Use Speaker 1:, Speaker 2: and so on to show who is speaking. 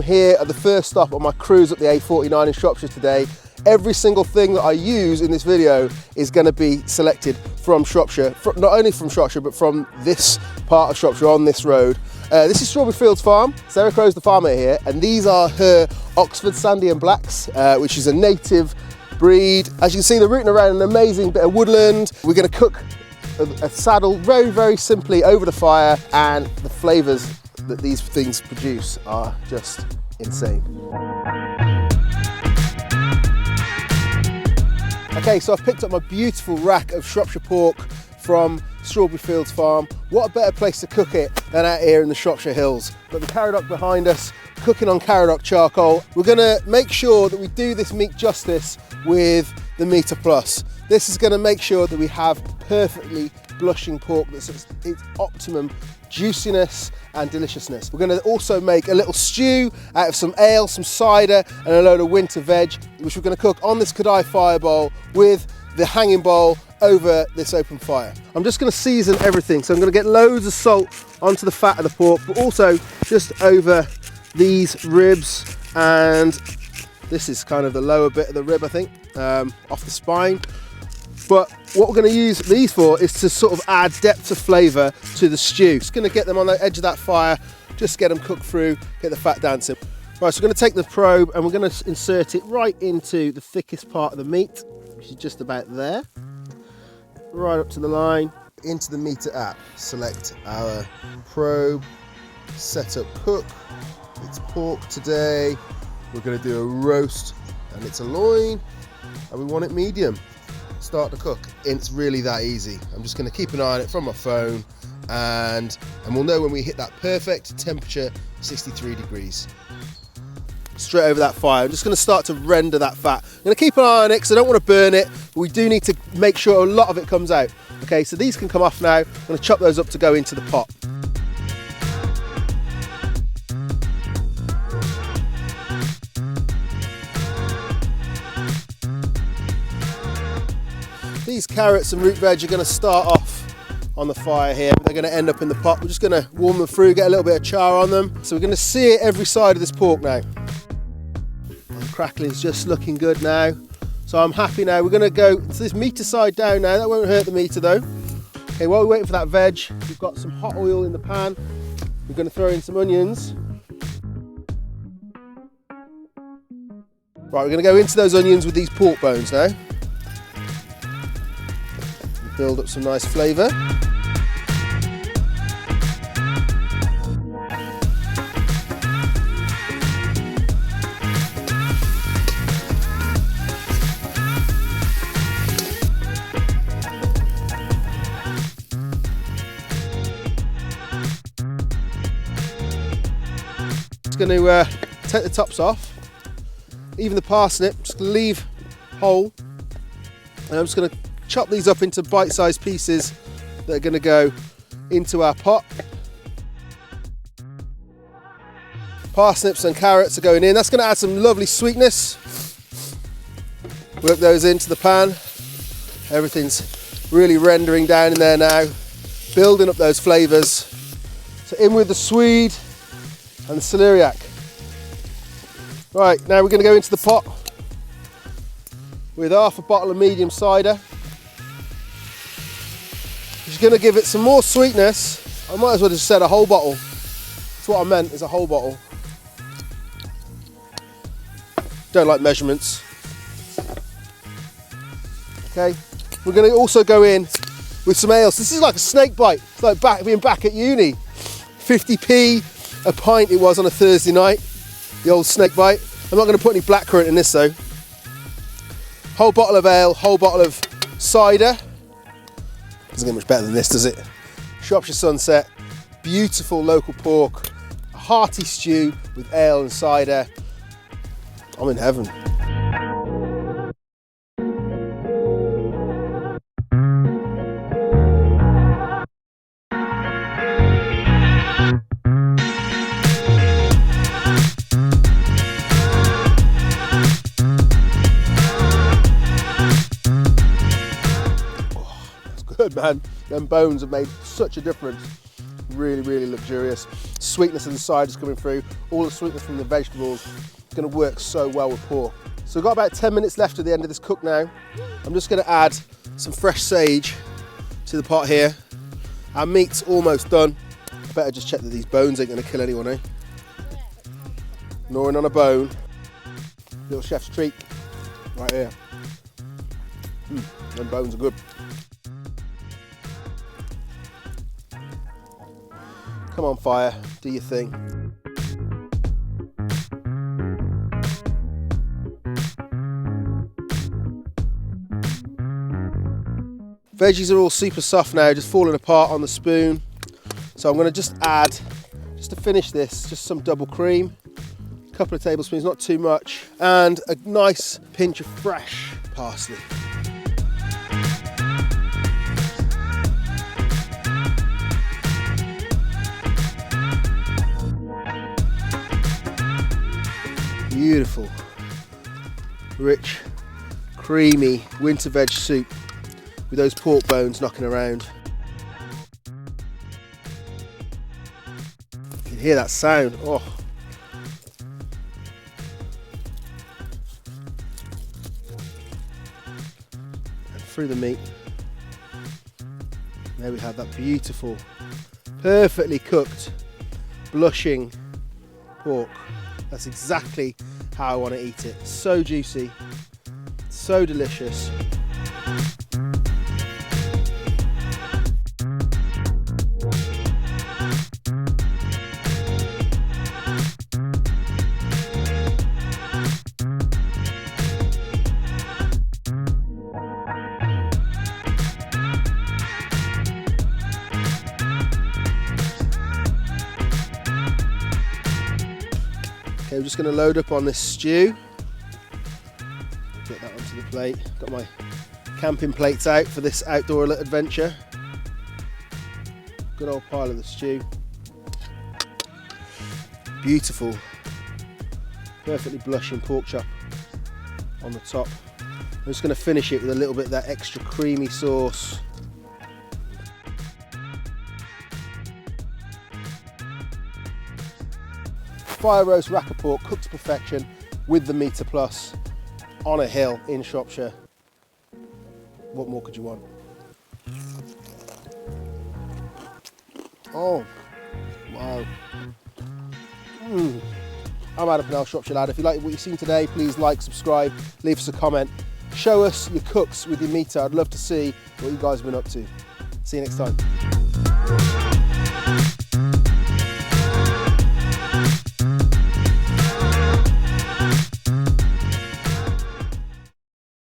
Speaker 1: here at the first stop on my cruise up the A49 in Shropshire today. Every single thing that I use in this video is going to be selected from Shropshire, not only from Shropshire, but from this part of Shropshire on this road. This is Strawberry Fields Farm. Sarah Crow's the farmer here, and these are her Oxford Sandy and Blacks, which is a native breed. As you can see, they're rooting around an amazing bit of woodland. We're going to cook a saddle very, very simply over the fire, and the flavours that these things produce are just insane. Okay, so I've picked up my beautiful rack of Shropshire pork from Strawberry Fields Farm. What a better place to cook it than out here in the Shropshire Hills. Got the Caradoc behind us, cooking on Caradoc charcoal. We're gonna make sure that we do this meat justice with the Meter Plus. This is gonna make sure that we have perfectly blushing pork that's its optimum juiciness and deliciousness. We're going to also make a little stew out of some ale, some cider and a load of winter veg, which we're going to cook on this Kadai fire bowl with the hanging bowl over this open fire. I'm just going to season everything, so I'm going to get loads of salt onto the fat of the pork, but also just over these ribs, and this is kind of the lower bit of the rib, I think, off the spine. But what we're going to use these for is to sort of add depth of flavour to the stew. Just going to get them on the edge of that fire, just get them cooked through, get the fat dancing. Right, so we're going to take the probe and we're going to insert it right into the thickest part of the meat, which is just about there. Right up to the line. Into the Meter app, select our probe, set up cook. It's pork today. We're going to do a roast, and it's a loin, and we want it medium. Start to cook. It's really that easy. I'm just going to keep an eye on it from my phone, and we'll know when we hit that perfect temperature, 63 degrees. Straight over that fire. I'm just going to start to render that fat. I'm going to keep an eye on it because I don't want to burn it, but we do need to make sure a lot of it comes out. Okay, so these can come off now. I'm going to chop those up to go into the pot. These carrots and root veg are going to start off on the fire here. They're going to end up in the pot. We're just going to warm them through, get a little bit of char on them. So we're going to sear every side of this pork now. The crackling's just looking good now. So I'm happy now. We're going to go to this meter side down now. That won't hurt the meter though. Okay, while we're waiting for that veg, we've got some hot oil in the pan. We're going to throw in some onions. Right, we're going to go into those onions with these pork bones now. Build up some nice flavour. Just going to take the tops off, even the parsnip, just going to leave whole, and I'm just going to chop these up into bite-sized pieces that are going to go into our pot. Parsnips and carrots are going in. That's going to add some lovely sweetness. Work those into the pan. Everything's really rendering down in there now, building up those flavours. So in with the swede and the celeriac. Right, now we're going to go into the pot with half a bottle of medium cider. Just going to give it some more sweetness. I might as well just said a whole bottle. That's what I meant, is a whole bottle. Don't like measurements. Okay, we're going to also go in with some ales. This is like a Snakebite. It's like being back at uni. 50p a pint it was on a Thursday night. The old Snakebite. I'm not going to put any blackcurrant in this though. Whole bottle of ale, whole bottle of cider. Doesn't get much better than this, does it? Shropshire Sunset, beautiful local pork, a hearty stew with ale and cider. I'm in heaven. Good man, them bones have made such a difference. really, really luxurious. Sweetness of the cider is coming through, all the sweetness from the vegetables. It's going to work so well with pork. So we've got about 10 minutes left at the end of this cook now. I'm just going to add some fresh sage to the pot here. Our meat's almost done. I better just check that these bones ain't going to kill anyone, eh? Gnawing on a bone. Little chef's treat right here. Them bones are good. Come on, fire, do your thing. Veggies are all super soft now, just falling apart on the spoon. So I'm going to just add, just to finish this, just some double cream. A couple of tablespoons, not too much. And a nice pinch of fresh parsley. Beautiful, rich, creamy winter veg soup with those pork bones knocking around. You can hear that sound. Oh. And through the meat. There we have that beautiful, perfectly cooked, blushing pork. That's exactly how I want to eat it. So juicy, so delicious. Okay, we're just going to load up on this stew. Get that onto the plate. Got my camping plates out for this outdoor adventure. Good old pile of the stew. Beautiful, perfectly blushing pork chop on the top. I'm just going to finish it with a little bit of that extra creamy sauce. Fire roast rack of pork, cooked to perfection with the Meter Plus on a hill in Shropshire. What more could you want? Oh, wow. I'm Adam from Shropshire Lad. If you like what you've seen today, please like, subscribe, leave us a comment. Show us your cooks with your meter. I'd love to see what you guys have been up to. See you next time.